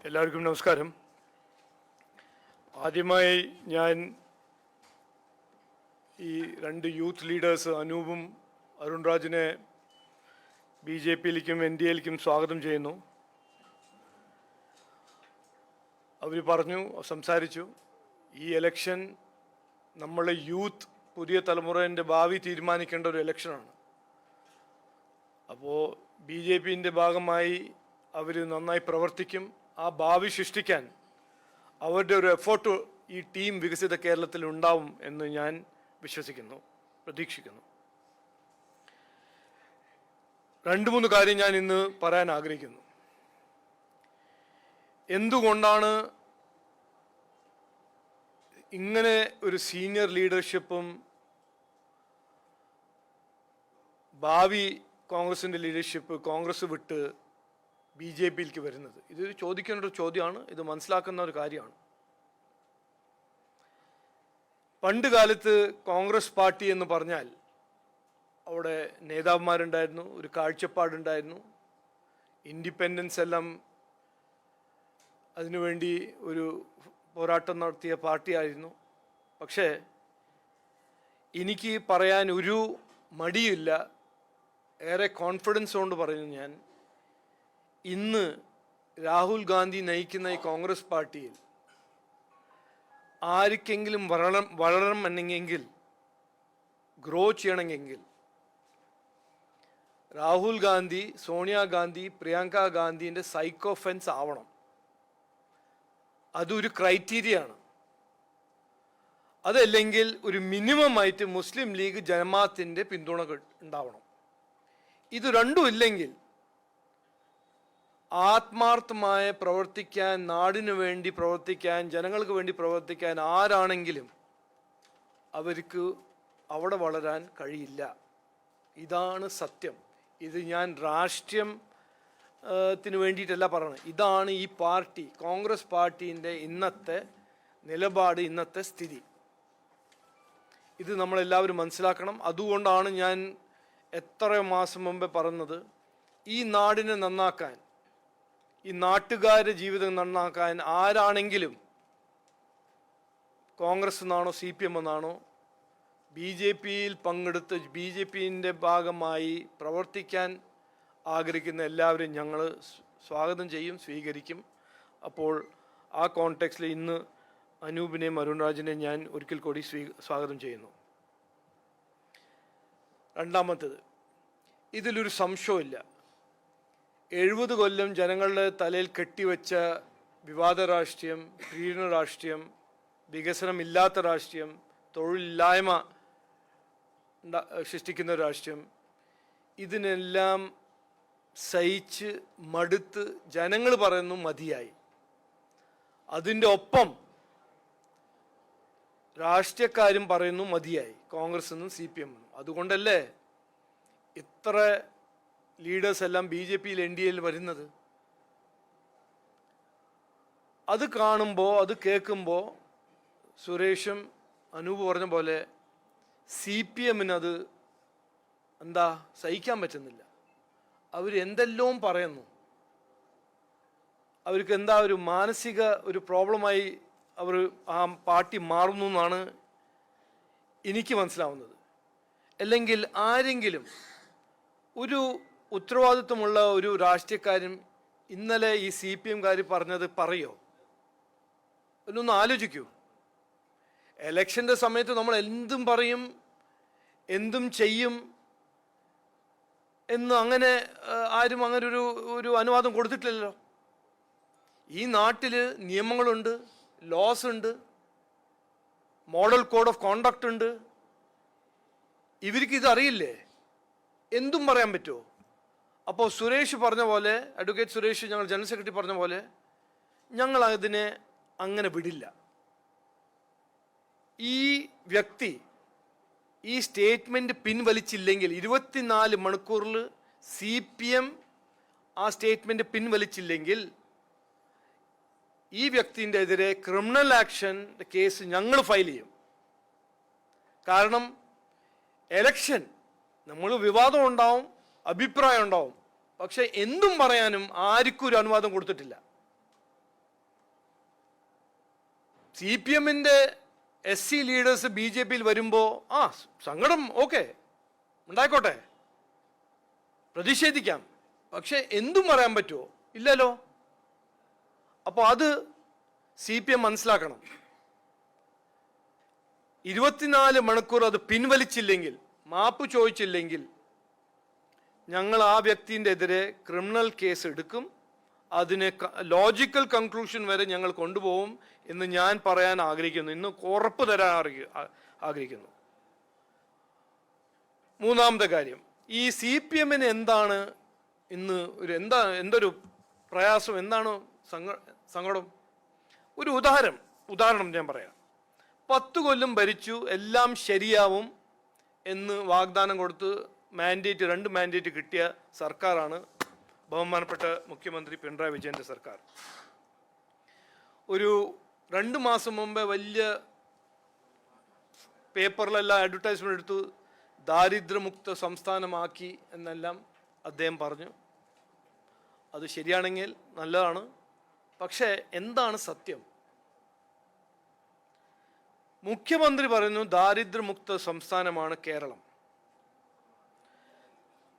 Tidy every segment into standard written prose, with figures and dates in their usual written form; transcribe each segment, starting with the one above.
എല്ലാവർക്കും നമസ്കാരം. ആദ്യമായി ഞാൻ ഈ രണ്ട് യൂത്ത് ലീഡേഴ്സ് അനൂപും അരുൺ രാജിനെ BJP-യിലേക്കും NDA-യിലേക്കും സ്വാഗതം ചെയ്യുന്നു. അവർ സംസാരിച്ചു, ഈ ഇലക്ഷൻ നമ്മളെ യൂത്ത് പുതിയ തലമുറേൻ്റെ ഭാവി തീരുമാനിക്കേണ്ട ഒരു ഇലക്ഷനാണ്. അപ്പോൾ BJP-ൻ്റെ ഭാഗമായി അവർ നന്നായി പ്രവർത്തിക്കും. ആ ഭാവി സൃഷ്ടിക്കാൻ അവരുടെ ഒരു എഫേർട്ട് ഈ ടീം വികസിത കേരളത്തിൽ ഉണ്ടാവും എന്ന് ഞാൻ വിശ്വസിക്കുന്നു, പ്രതീക്ഷിക്കുന്നു. 2-3 കാര്യം ഞാൻ ഇന്ന് പറയാൻ ആഗ്രഹിക്കുന്നു. എന്തുകൊണ്ടാണ് ഇങ്ങനെ ഒരു സീനിയർ ലീഡർഷിപ്പും ഭാവി കോൺഗ്രസിൻ്റെ ലീഡർഷിപ്പ് കോൺഗ്രസ് വിട്ട് BJP-യിലേക്ക് വരുന്നത്? ഇത് ചോദിക്കേണ്ട ഒരു ചോദ്യമാണ്, ഇത് മനസ്സിലാക്കുന്ന ഒരു കാര്യമാണ്. പണ്ട് കാലത്ത് കോൺഗ്രസ് പാർട്ടി എന്ന് പറഞ്ഞാൽ അവിടെ നേതാക്കന്മാരുണ്ടായിരുന്നു, ഒരു കാഴ്ചപ്പാടുണ്ടായിരുന്നു, ഇൻഡിപെൻഡൻസ് എല്ലാം അതിനുവേണ്ടി ഒരു പോരാട്ടം നടത്തിയ പാർട്ടിയായിരുന്നു. പക്ഷേ എനിക്ക് പറയാൻ ഒരു മടിയില്ല, ഏറെ കോൺഫിഡൻസ് കൊണ്ട് പറയുന്നു ഞാൻ, ഇന്ന് രാഹുൽ ഗാന്ധി നയിക്കുന്ന ഈ കോൺഗ്രസ് പാർട്ടിയിൽ ആർക്കെങ്കിലും വളരണമെന്നെങ്കിൽ ഗ്രോ ചെയ്യണമെങ്കിൽ രാഹുൽ ഗാന്ധി, സോണിയാഗാന്ധി, പ്രിയങ്ക ഗാന്ധിൻ്റെ സൈക്കോ ഫെൻസ് ആവണം. അതൊരു ക്രൈറ്റീരിയ ആണ്. അതല്ലെങ്കിൽ ഒരു മിനിമം ആയിട്ട് മുസ്ലിം ലീഗ് ജമാഅത്തിൻ്റെ പിന്തുണ ഉണ്ടാവണം. ഇത് രണ്ടും ഇല്ലെങ്കിൽ ആത്മാർത്ഥമായ പ്രവർത്തിക്കാൻ, നാടിനു വേണ്ടി പ്രവർത്തിക്കാൻ, ജനങ്ങൾക്ക് വേണ്ടി പ്രവർത്തിക്കാൻ ആരാണെങ്കിലും അവർക്ക് അവിടെ വളരാൻ കഴിയില്ല. ഇതാണ് സത്യം. ഇത് ഞാൻ രാഷ്ട്രീയത്തിന് വേണ്ടിയിട്ടല്ല പറയുന്നത്. ഇതാണ് ഈ പാർട്ടി, കോൺഗ്രസ് പാർട്ടീൻ്റെ ഇന്നത്തെ നിലപാട്, ഇന്നത്തെ സ്ഥിതി. ഇത് നമ്മളെല്ലാവരും മനസ്സിലാക്കണം. അതുകൊണ്ടാണ് ഞാൻ എത്രയോ മാസം മുമ്പേ പറഞ്ഞത്, ഈ നാടിനെ നന്നാക്കാൻ, ഈ നാട്ടുകാരുടെ ജീവിതം നന്നാക്കാൻ ആരാണെങ്കിലും കോൺഗ്രസ് എന്നാണോ CPM എന്നാണോ BJP-യിൽ പങ്കെടുത്ത് BJP-ൻ്റെ ഭാഗമായി പ്രവർത്തിക്കാൻ ആഗ്രഹിക്കുന്ന എല്ലാവരും ഞങ്ങൾ സ്വാഗതം ചെയ്യും, സ്വീകരിക്കും. അപ്പോൾ ആ കോണ്ടെക്സ്റ്റിൽ ഇന്ന് അനൂപിനെയും അരുൺ രാജിനെയും ഞാൻ ഒരിക്കൽ കൂടി സ്വാഗതം ചെയ്യുന്നു. രണ്ടാമത്തേത്, ഇതിലൊരു സംശയമില്ല, 70 കൊല്ലം ജനങ്ങളുടെ തലയിൽ കെട്ടിവെച്ച വിവാദ രാഷ്ട്രീയം, പീഡന രാഷ്ട്രീയം, വികസനമില്ലാത്ത രാഷ്ട്രീയം, തൊഴിലില്ലായ്മ സൃഷ്ടിക്കുന്ന രാഷ്ട്രീയം, ഇതിനെല്ലാം സഹിച്ച് മടുത്ത് ജനങ്ങൾ പറയുന്നു മതിയായി. അതിൻ്റെ ഒപ്പം രാഷ്ട്രീയക്കാരും പറയുന്നു മതിയായി, കോൺഗ്രസ് എന്നും CPM എന്നും. അതുകൊണ്ടല്ലേ ഇത്ര ലീഡേഴ്സ് എല്ലാം BJP-യിൽ NDA-യിൽ വരുന്നത്? അത് കാണുമ്പോൾ, അത് കേൾക്കുമ്പോൾ സുരേഷും അനൂപ് പറഞ്ഞ പോലെ CPM-ന് അത് എന്താ സഹിക്കാൻ പറ്റുന്നില്ല. അവർ എന്തെല്ലാം പറയുന്നു, അവർക്ക് എന്താ ഒരു മാനസിക ഒരു പ്രോബ്ലമായി അവർ ആ പാർട്ടി മാറുന്നു എന്നാണ് എനിക്ക് മനസ്സിലാവുന്നത്. അല്ലെങ്കിൽ ആരെങ്കിലും ഒരു ഉത്തരവാദിത്വമുള്ള ഒരു രാഷ്ട്രീയക്കാരും ഇന്നലെ ഈ CPM-കാർ പറഞ്ഞത് പറയോ? എന്നൊന്ന് ആലോചിക്കൂ. എലക്ഷൻ്റെ സമയത്ത് നമ്മൾ എന്തും പറയും, എന്തും ചെയ്യും എന്ന് അങ്ങനെ ആരും അങ്ങനെ ഒരു അനുവാദം കൊടുത്തിട്ടില്ലല്ലോ. ഈ നാട്ടിൽ നിയമങ്ങളുണ്ട്, ലോസ് ഉണ്ട്, മോഡൽ കോഡ് ഓഫ് കോണ്ടക്റ്റ് ഉണ്ട്. ഇവർക്ക് ഇതറിയില്ലേ? എന്തും പറയാൻ പറ്റുമോ? അപ്പോൾ സുരേഷ് പറഞ്ഞ പോലെ, അഡ്വക്കേറ്റ് സുരേഷ്, ഞങ്ങൾ ജനറൽ സെക്രട്ടറി പറഞ്ഞ പോലെ, ഞങ്ങൾ അതിനെ അങ്ങനെ വിടില്ല. ഈ വ്യക്തി ഈ സ്റ്റേറ്റ്മെൻറ്റ് പിൻവലിച്ചില്ലെങ്കിൽ, 24 മണിക്കൂറിൽ CPM ആ സ്റ്റേറ്റ്മെൻറ്റ് പിൻവലിച്ചില്ലെങ്കിൽ ഈ വ്യക്തിൻ്റെ എതിരെ ക്രിമിനൽ ആക്ഷൻ കേസ് ഞങ്ങൾ ഫയൽ ചെയ്യും. കാരണം എലക്ഷൻ നമ്മൾ വിവാദം ഉണ്ടാവും, അഭിപ്രായം ഉണ്ടാവും, പക്ഷെ എന്തും പറയാനും ആർക്കും ഒരു അനുവാദം കൊടുത്തിട്ടില്ല. CPM-ന്റെ SC ലീഡേഴ്സ് BJP-യിൽ വരുമ്പോൾ സങ്കടം ഓക്കെ ഉണ്ടായിക്കോട്ടെ, പ്രതിഷേധിക്കാം. പക്ഷെ എന്തും പറയാൻ പറ്റുമോ? ഇല്ലല്ലോ. അപ്പോൾ അത് CPM മനസ്സിലാക്കണം. 24 മണിക്കൂർ അത് പിൻവലിച്ചില്ലെങ്കിൽ, മാപ്പ് ചോദിച്ചില്ലെങ്കിൽ, ഞങ്ങൾ ആ വ്യക്തിൻ്റെ എതിരെ ക്രിമിനൽ കേസ് എടുക്കും. അതിനെ ലോജിക്കൽ കൺക്ലൂഷൻ വരെ ഞങ്ങൾ കൊണ്ടുപോകും എന്ന് ഞാൻ പറയാൻ ആഗ്രഹിക്കുന്നു. ഇന്ന് ഉറപ്പ് തരാൻ ആഗ്രഹിക്കുന്നു. മൂന്നാമത്തെ കാര്യം, ഈ CPM-ന് എന്താണ് ഇന്ന് എന്തൊരു പ്രയാസം, എന്താണ് സങ്കടം? ഒരു ഉദാഹരണം ഞാൻ പറയാം. 10 കൊല്ലം ഭരിച്ചു, എല്ലാം ശരിയാവും എന്ന് വാഗ്ദാനം കൊടുത്ത് രണ്ട് മാൻഡേറ്റ് കിട്ടിയ സർക്കാരാണ് ബഹുമാനപ്പെട്ട മുഖ്യമന്ത്രി പിണറായി വിജയൻ്റെ സർക്കാർ. ഒരു 2 മാസം മുമ്പേ വലിയ പേപ്പറിലെല്ലാം അഡ്വർടൈസ്മെന്റ് എടുത്തു, ദാരിദ്ര്യമുക്ത സംസ്ഥാനമാക്കി എന്നെല്ലാം അദ്ദേഹം പറഞ്ഞു. അത് ശരിയാണെങ്കിൽ നല്ലതാണ്. പക്ഷേ എന്താണ് സത്യം? മുഖ്യമന്ത്രി പറയുന്നു ദാരിദ്ര്യമുക്ത സംസ്ഥാനമാണ് കേരളം.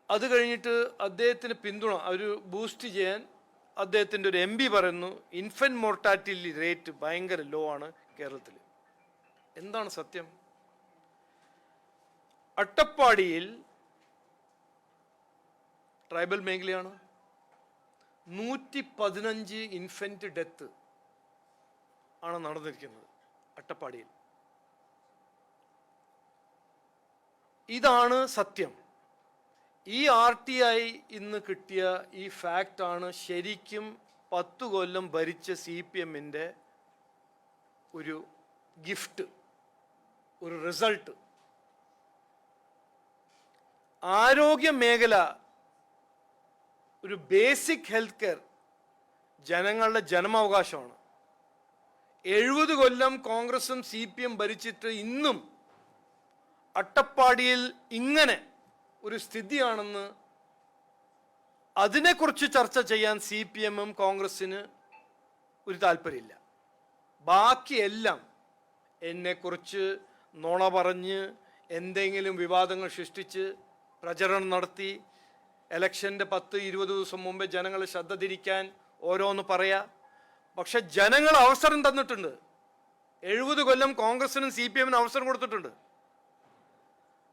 അത് കഴിഞ്ഞിട്ട് അദ്ദേഹത്തിന് പിന്തുണ ഒരു ബൂസ്റ്റ് ചെയ്യാൻ അദ്ദേഹത്തിൻ്റെ ഒരു MP പറയുന്നു ഇൻഫന്റ് മോർട്ടാലിറ്റി റേറ്റ് ഭയങ്കര ലോ ആണ് കേരളത്തിൽ. എന്താണ് സത്യം? അട്ടപ്പാടിയിൽ ട്രൈബൽ മേഖലയാണ്. 115 ഇൻഫന്റ് ഡെത്ത് ആണ് നടന്നിരിക്കുന്നത് അട്ടപ്പാടിയിൽ. ഇതാണ് സത്യം. ഈ RTI ഇന്ന് കിട്ടിയ ഈ ഫാക്റ്റാണ് ശരിക്കും 10 കൊല്ലം ഭരിച്ച CPM-ന്റെ ഒരു ഗിഫ്റ്റ്, ഒരു റിസൾട്ട്. ആരോഗ്യ മേഖല, ഒരു ബേസിക് ഹെൽത്ത് കെയർ ജനങ്ങളുടെ ജനമാവകാശമാണ്. 70 കൊല്ലം കോൺഗ്രസും CPM ഭരിച്ചിട്ട് ഇന്നും അട്ടപ്പാടിയിൽ ഇങ്ങനെ ഒരു സ്ഥിതിയാണെന്ന് അതിനെക്കുറിച്ച് ചർച്ച ചെയ്യാൻ CPM-ഉം കോൺഗ്രസ്സിന് ഒരു താല്പര്യമില്ല. ബാക്കിയെല്ലാം എന്നെക്കുറിച്ച് നുണ പറഞ്ഞ് എന്തെങ്കിലും വിവാദങ്ങൾ സൃഷ്ടിച്ച് പ്രചരണം നടത്തി ഇലക്ഷൻ്റെ 10-20 ദിവസം മുമ്പേ ജനങ്ങളെ ശ്രദ്ധ തിരിക്കാൻ ഓരോന്ന് പറയാ. പക്ഷെ ജനങ്ങൾ അവസരം തന്നിട്ടുണ്ട്. 70 കൊല്ലം കോൺഗ്രസിനും CPM-നും അവസരം കൊടുത്തിട്ടുണ്ട്.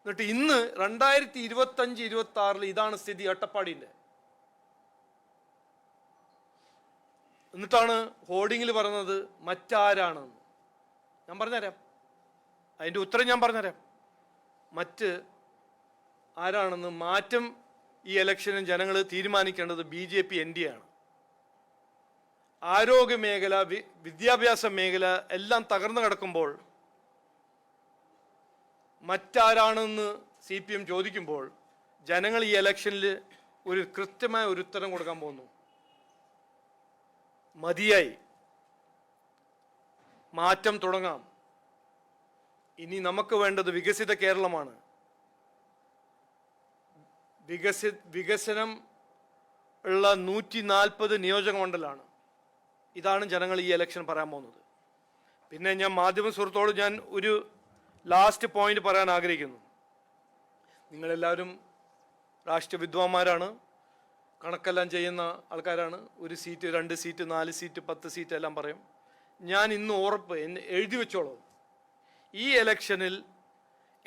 എന്നിട്ട് ഇന്ന് 2025-26 ഇതാണ് സ്ഥിതി അട്ടപ്പാടിൻ്റെ. എന്നിട്ടാണ് ഹോർഡിങ്ങിൽ പറഞ്ഞത് മറ്റാരാണെന്ന്. ഞാൻ പറഞ്ഞുതരാം, അതിൻ്റെ ഉത്തരം ഞാൻ പറഞ്ഞുതരാം. മറ്റ് ആരാണെന്ന് മാറ്റം ഈ ഇലക്ഷനും ജനങ്ങൾ തീരുമാനിക്കേണ്ടത് BJP NDA ആണ്. ആരോഗ്യ മേഖല, വിദ്യാഭ്യാസ മേഖല എല്ലാം തകർന്നു കിടക്കുമ്പോൾ മറ്റാരാണെന്ന് CPM ചോദിക്കുമ്പോൾ ജനങ്ങൾ ഈ ഇലക്ഷനിൽ ഒരു കൃത്യമായ ഒരു ഉത്തരം കൊടുക്കാൻ പോകുന്നു. മതിയായി, മാറ്റം തുടങ്ങാം. ഇനി നമുക്ക് വേണ്ടത് വികസിത കേരളമാണ്. വികസനം ഉള്ള 140 നിയോജക മണ്ഡലമാണ്. ഇതാണ് ജനങ്ങൾ ഈ ഇലക്ഷൻ പറയാൻ പോകുന്നത്. പിന്നെ ഞാൻ മാധ്യമ സുഹൃത്തോട് ഞാൻ ഒരു ലാസ്റ്റ് പോയിന്റ് പറയാൻ ആഗ്രഹിക്കുന്നു. നിങ്ങളെല്ലാവരും രാഷ്ട്രീയ വിദ്വാന്മാരാണ്, കണക്കെല്ലാം ചെയ്യുന്ന ആൾക്കാരാണ്. 1 സീറ്റ് 2 സീറ്റ് 4 സീറ്റ് 10 സീറ്റ് എല്ലാം പറയും. ഞാൻ ഇന്ന് ഉറപ്പ് എഴുതി വെച്ചോളൂ, ഈ ഇലക്ഷനിൽ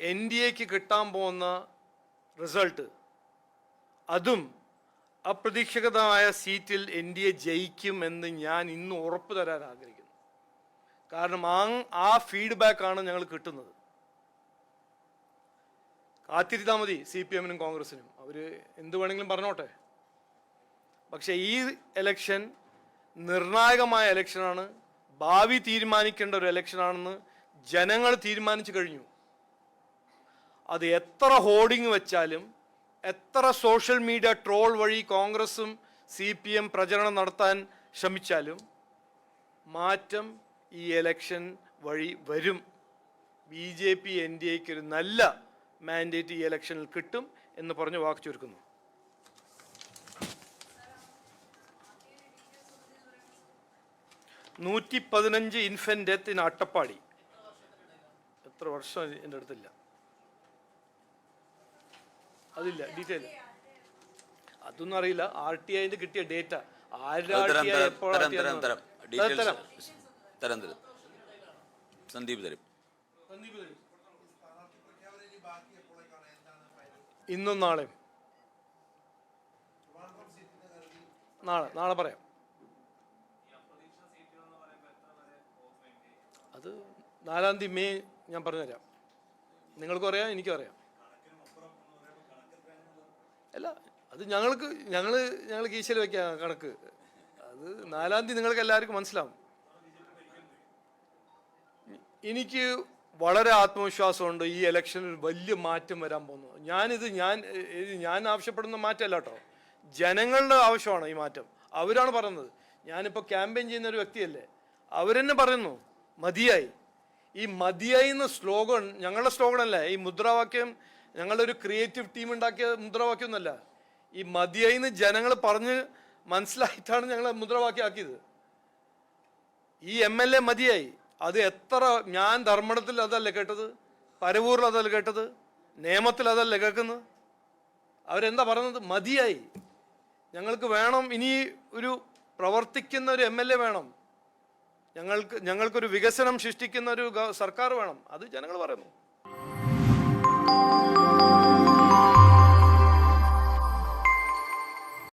NDAക്ക് കിട്ടാൻ പോകുന്ന റിസൾട്ട്, അതും അപ്രതീക്ഷിതമായ സീറ്റിൽ NDA ജയിക്കുമെന്ന് ഞാൻ ഇന്ന് ഉറപ്പ് തരാൻ ആഗ്രഹിക്കുന്നു. കാരണം ആ ഫീഡ്ബാക്കാണ് ഞങ്ങൾ കിട്ടുന്നത്. കാത്തിരുത്താൽ മതി CPM-നും കോൺഗ്രസിനും, അവർ എന്ത് വേണമെങ്കിലും പറഞ്ഞോട്ടെ. പക്ഷേ ഈ ഇലക്ഷൻ നിർണായകമായ ഇലക്ഷനാണ്, ഭാവി തീരുമാനിക്കേണ്ട ഒരു ഇലക്ഷനാണെന്ന് ജനങ്ങൾ തീരുമാനിച്ചു കഴിഞ്ഞു. അത് എത്ര ഹോർഡിങ് വെച്ചാലും, എത്ര സോഷ്യൽ മീഡിയ ട്രോൾ വഴി കോൺഗ്രസും CPM പ്രചരണം നടത്താൻ ശ്രമിച്ചാലും മാറ്റം ഈ ഇലക്ഷൻ വഴി വരും. BJP NDAക്ക് ഒരു നല്ല മാൻഡേറ്റ് ഈ ഇലക്ഷനിൽ കിട്ടും എന്ന് പറഞ്ഞ് വാക്ക് ചുരുക്കുന്നു. 115 ഇൻഫന്റ് ഡെത്ത് ഇൻ അട്ടപ്പാടി. എത്ര വർഷം എൻ്റെ അടുത്തില്ല, അതില്ല ഡീറ്റെയിൽ, അതൊന്നും അറിയില്ല. RTI കിട്ടിയ ഡേറ്റ ആരുടെ RTI സന്ദീപ് തരും. ഇന്നും നാളെ പറയാം. അത് 4-ാം തീയതി മെയ് ഞാൻ പറഞ്ഞുതരാം. നിങ്ങൾക്കും അറിയാം, എനിക്കും അറിയാം. അല്ല, അത് ഞങ്ങൾ കീശയിൽ വെക്കാം കണക്ക്. അത് 4-ാം തീയതി നിങ്ങൾക്ക് എല്ലാവർക്കും മനസ്സിലാവും. എനിക്ക് വളരെ ആത്മവിശ്വാസമുണ്ട് ഈ ഇലക്ഷനിൽ വലിയ മാറ്റം വരാൻ പോകുന്നു. ഞാൻ ആവശ്യപ്പെടുന്ന മാറ്റമല്ല കേട്ടോ, ജനങ്ങളുടെ ആവശ്യമാണ് ഈ മാറ്റം. അവരാണ് പറയുന്നത്. ഞാനിപ്പോൾ ക്യാമ്പയിൻ ചെയ്യുന്ന ഒരു വ്യക്തിയല്ലേ, അവരെന്നെ പറയുന്നു മതിയായി. ഈ മതിയായി എന്ന സ്ലോഗൻ ഞങ്ങളുടെ സ്ലോഗൻ അല്ല, ഈ മുദ്രാവാക്യം ഞങ്ങളുടെ ഒരു ക്രിയേറ്റീവ് ടീം ഉണ്ടാക്കിയ മുദ്രാവാക്യം ഒന്നല്ല. ഈ മതിയായി എന്ന് ജനങ്ങൾ പറഞ്ഞ് മനസ്സിലായിട്ടാണ് ഞങ്ങൾ മുദ്രാവാക്യമാക്കിയത്. ഈ MLA മതിയായി. അത് എത്ര, ഞാൻ ധർമ്മടത്തിൽ അതല്ലേ കേട്ടത്, പരവൂരിൽ അതല്ല കേട്ടത്, നേമത്തിൽ അതല്ലേ കേൾക്കുന്നത്. അവരെന്താ പറയുന്നത്? മതിയായി, ഞങ്ങൾക്ക് വേണം, ഇനി ഒരു പ്രവർത്തിക്കുന്ന ഒരു MLA വേണം, ഞങ്ങൾക്കൊരു വികസനം സൃഷ്ടിക്കുന്ന ഒരു സർക്കാർ വേണം. അത് ജനങ്ങൾ പറയുന്നു.